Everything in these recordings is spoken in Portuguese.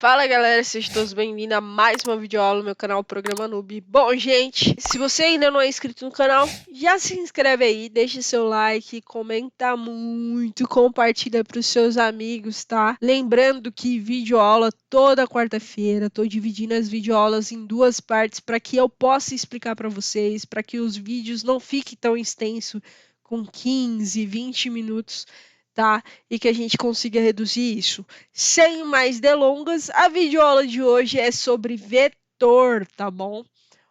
Fala galera, sejam todos bem-vindos a mais uma videoaula no meu canal Programa Noob. Bom, gente, se você ainda não é inscrito no canal, já se inscreve aí, deixa seu like, comenta muito, compartilha para os seus amigos, tá? Lembrando que videoaula toda quarta-feira, tô dividindo as videoaulas em duas partes para que eu possa explicar para vocês, para que os vídeos não fiquem tão extensos, com 15, 20 minutos, tá? E que a gente consiga reduzir isso. Sem mais delongas, a videoaula de hoje é sobre vetor, tá bom?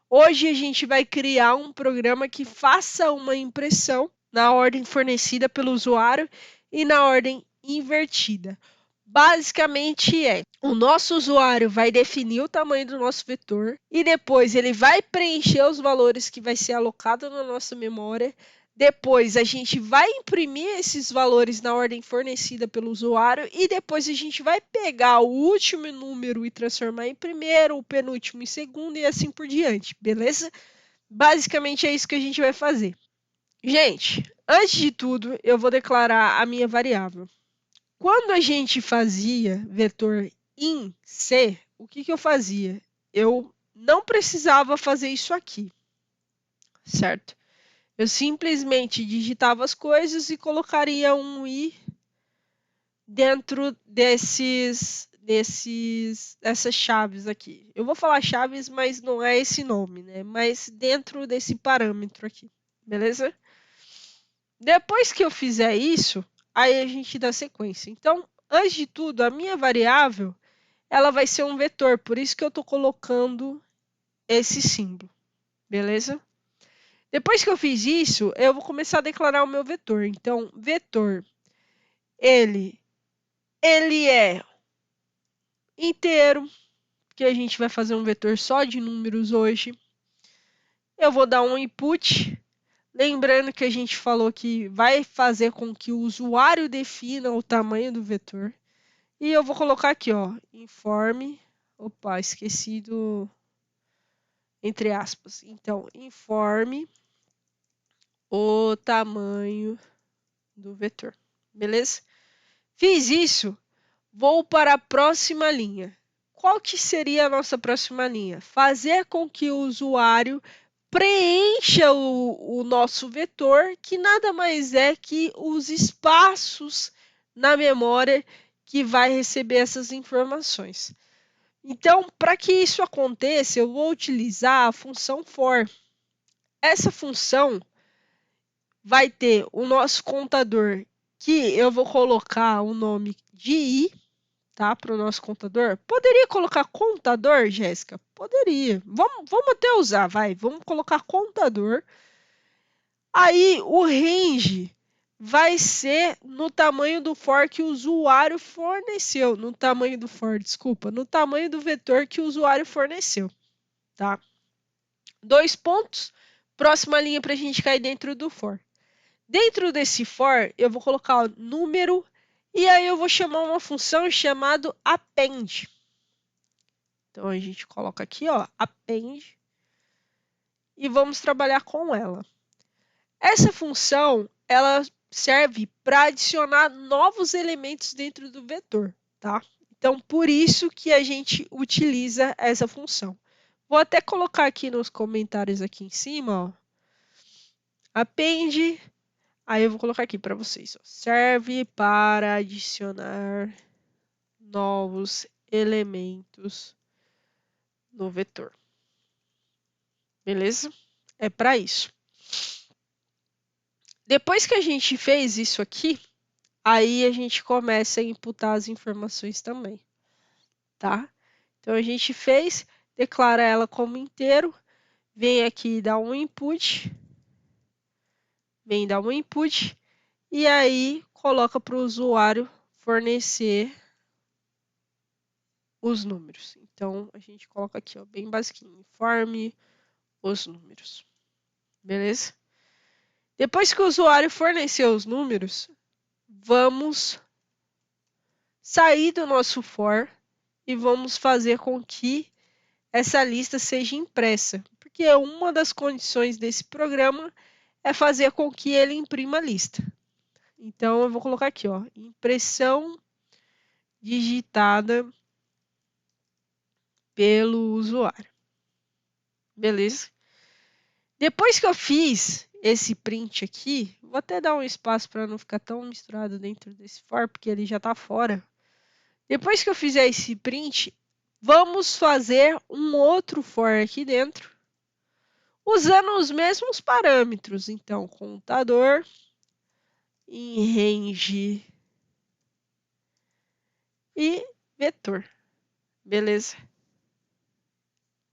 Hoje a gente vai criar um programa que faça uma impressão na ordem fornecida pelo usuário e na ordem invertida. Basicamente o nosso usuário vai definir o tamanho do nosso vetor e depois ele vai preencher os valores que vai ser alocado na nossa memória. Depois a gente vai imprimir esses valores na ordem fornecida pelo usuário e depois a gente vai pegar o último número e transformar em primeiro, o penúltimo em segundo e assim por diante, beleza? Basicamente é isso que a gente vai fazer. Gente, antes de tudo, eu vou declarar a minha variável. Quando a gente fazia vetor in C, o que eu fazia? Eu não precisava fazer isso aqui, certo? Eu simplesmente digitava as coisas e colocaria um i dentro dessas chaves aqui. Eu vou falar chaves, mas não é esse nome, né? Mas dentro desse parâmetro aqui, beleza? Depois que eu fizer isso, aí a gente dá sequência. Então, antes de tudo, a minha variável, ela vai ser um vetor, por isso que eu estou colocando esse símbolo, beleza? Depois que eu fiz isso, eu vou começar a declarar o meu vetor. Então, vetor, ele é inteiro, porque a gente vai fazer um vetor só de números hoje. Eu vou dar um input, lembrando que a gente falou que vai fazer com que o usuário defina o tamanho do vetor. E eu vou colocar aqui, ó, informe. Opa, esqueci do entre aspas. Então, informe o tamanho do vetor. Beleza? Fiz isso, vou para a próxima linha. Qual que seria a nossa próxima linha? Fazer com que o usuário preencha o nosso vetor, que nada mais é que os espaços na memória que vai receber essas informações. Então, para que isso aconteça, eu vou utilizar a função for. Essa função vai ter o nosso contador, que eu vou colocar o nome de i, tá? Para o nosso contador. Poderia colocar contador, Jéssica? Poderia. Vamos até usar, vai. Vamos colocar contador. Aí o range vai ser no tamanho do for que o usuário forneceu. No tamanho do for, desculpa. No tamanho do vetor que o usuário forneceu, tá? 2 pontos. Próxima linha para a gente cair dentro do for. Dentro desse for, eu vou colocar o número e aí eu vou chamar uma função chamada append. Então, a gente coloca aqui, ó, append, e vamos trabalhar com ela. Essa função, ela serve para adicionar novos elementos dentro do vetor, tá? Então, por isso que a gente utiliza essa função. Vou até colocar aqui nos comentários aqui em cima, ó, append. Aí eu vou colocar aqui para vocês. Ó. Serve para adicionar novos elementos no vetor. Beleza? É para isso. Depois que a gente fez isso aqui, aí a gente começa a imputar as informações também. Tá? Então a gente fez, declara ela como inteiro, vem aqui e dá um input. Vem dar um input. E aí coloca para o usuário fornecer os números. Então, a gente coloca aqui, ó, bem basiquinho, informe os números. Beleza? Depois que o usuário forneceu os números, vamos sair do nosso for e vamos fazer com que essa lista seja impressa. Porque uma das condições desse programa é fazer com que ele imprima a lista. Então, eu vou colocar aqui, ó, impressão digitada pelo usuário. Beleza? Depois que eu fiz esse print aqui, vou até dar um espaço para não ficar tão misturado dentro desse for, porque ele já está fora. Depois que eu fizer esse print, vamos fazer um outro for aqui dentro, usando os mesmos parâmetros. Então, contador em range e vetor. Beleza?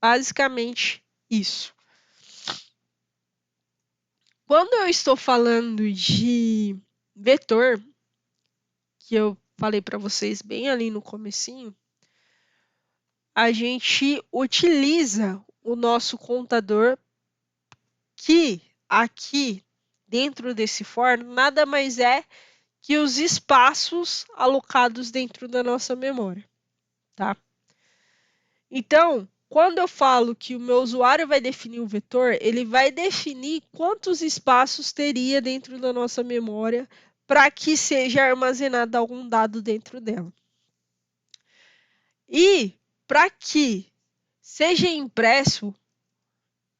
Basicamente isso. Quando eu estou falando de vetor, que eu falei para vocês bem ali no comecinho, a gente utiliza o nosso contador, que aqui dentro desse for nada mais é que os espaços alocados dentro da nossa memória, tá? Então, quando eu falo que o meu usuário vai definir um vetor, ele vai definir quantos espaços teria dentro da nossa memória para que seja armazenado algum dado dentro dela. E para que seja impresso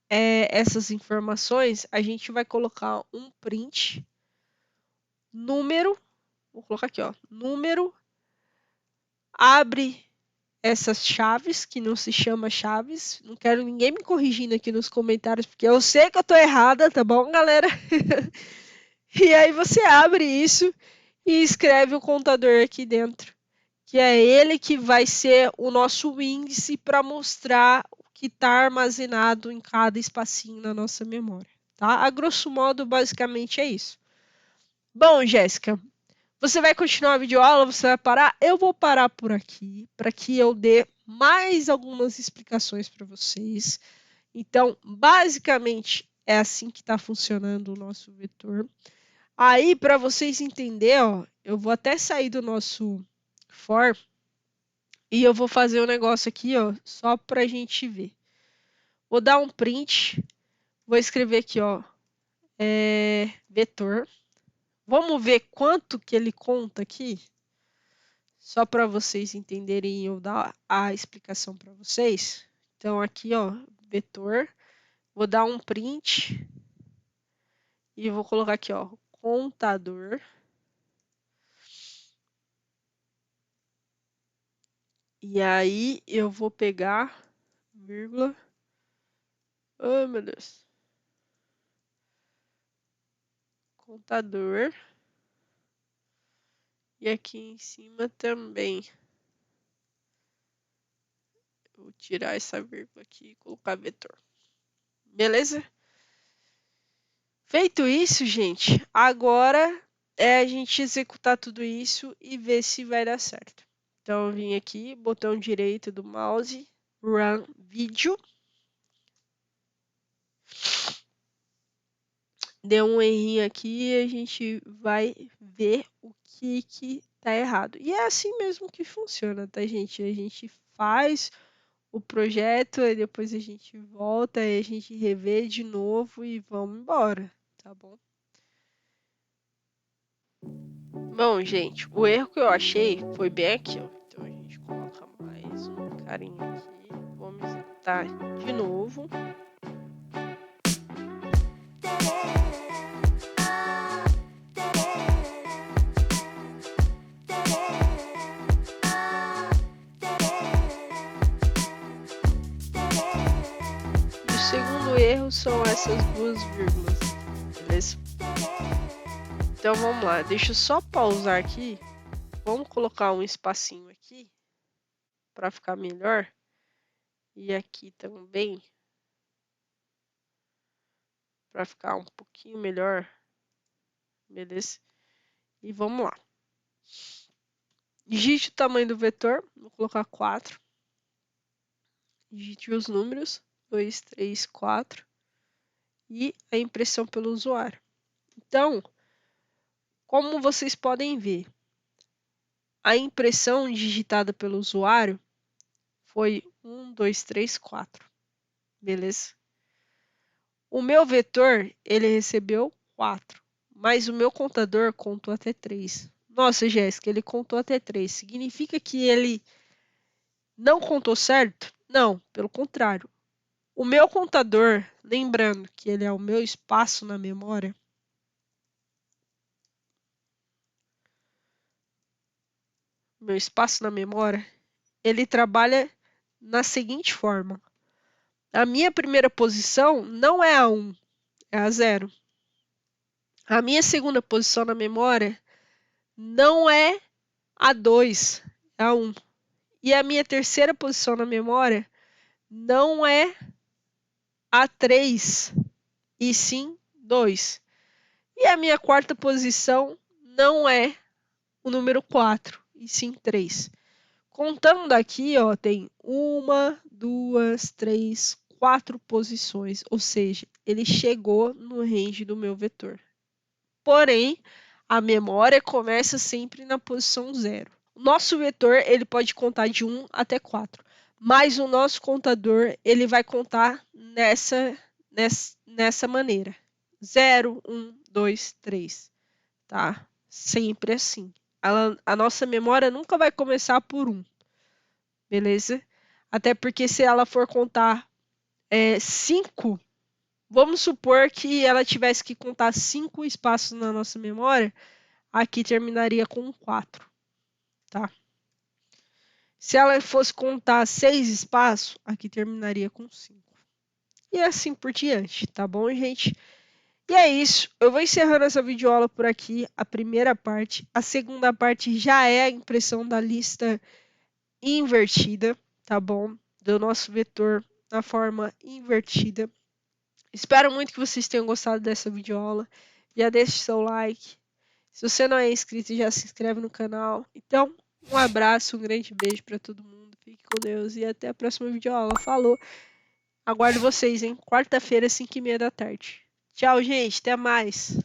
essas informações, a gente vai colocar um print, número, vou colocar aqui, ó, número, abre essas chaves, que não se chama chaves. Não quero ninguém me corrigindo aqui nos comentários, porque eu sei que eu tô errada, tá bom, galera? E aí você abre isso e escreve o contador aqui dentro, que é ele que vai ser o nosso índice para mostrar o que está armazenado em cada espacinho na nossa memória, tá? A grosso modo, basicamente é isso. Bom, Jéssica, você vai continuar a videoaula? Você vai parar? Eu vou parar por aqui para que eu dê mais algumas explicações para vocês. Então, basicamente, é assim que está funcionando o nosso vetor. Aí, para vocês entenderem, ó, eu vou até sair do nosso for e eu vou fazer um negócio aqui, ó, só para a gente ver. Vou dar um print, vou escrever aqui, ó, vetor. Vamos ver quanto que ele conta aqui? Só para vocês entenderem, eu dar a explicação para vocês. Então, aqui, ó, vetor. Vou dar um print. E vou colocar aqui, ó, contador. E aí, eu vou pegar, vírgula. Oh, meu Deus. Contador. E aqui em cima também. Vou tirar essa vírgula aqui e colocar vetor. Beleza? Feito isso, gente, agora é a gente executar tudo isso e ver se vai dar certo. Então, eu vim aqui, botão direito do mouse, Run Video. Deu um errinho aqui e a gente vai ver o que tá errado. E é assim mesmo que funciona, tá, gente? A gente faz o projeto, e depois a gente volta, e a gente revê de novo e vamos embora, tá bom? Bom, gente, o erro que eu achei foi bem aqui, ó. Então a gente coloca mais um carinho aqui. Vamos executar de novo. E o segundo erro são essas duas vírgulas, beleza? Então vamos lá, deixa eu só pausar aqui. Vamos colocar um espacinho aqui para ficar melhor. E aqui também, para ficar um pouquinho melhor, beleza? E vamos lá. Digite o tamanho do vetor, vou colocar 4. Digite os números, 2, 3, 4. E a impressão pelo usuário. Então, como vocês podem ver, a impressão digitada pelo usuário foi 1, 2, 3, 4. Beleza? O meu vetor, ele recebeu 4. Mas o meu contador contou até 3. Nossa, Jéssica, ele contou até 3. Significa que ele não contou certo? Não, pelo contrário. O meu contador, lembrando que ele é o meu espaço na memória, ele trabalha na seguinte forma. A minha primeira posição não é a 1, é a 0. A minha segunda posição na memória não é a 2, é a 1. E a minha terceira posição na memória não é a 3, e sim 2. E a minha quarta posição não é o número 4, e sim 3. Contando daqui, ó, tem 1, 2, 3, 4 posições, ou seja, ele chegou no range do meu vetor. Porém, a memória começa sempre na posição 0. O nosso vetor ele pode contar de 1 até 4, mas o nosso contador ele vai contar nessa maneira. 0, 1, 2, 3, tá? Sempre assim. A nossa memória nunca vai começar por 1, beleza? Até porque se ela for contar 5, vamos supor que ela tivesse que contar 5 espaços na nossa memória, aqui terminaria com 4, tá? Se ela fosse contar 6 espaços, aqui terminaria com 5. E assim por diante, tá bom, gente? E é isso. Eu vou encerrando essa videoaula por aqui, a primeira parte. A segunda parte já é a impressão da lista invertida, tá bom? Do nosso vetor na forma invertida. Espero muito que vocês tenham gostado dessa videoaula. Já deixe seu like. Se você não é inscrito, já se inscreve no canal. Então, um abraço, um grande beijo para todo mundo. Fique com Deus e até a próxima videoaula. Falou! Aguardo vocês, hein? Quarta-feira, 5h30 da tarde. Tchau, gente. Até mais.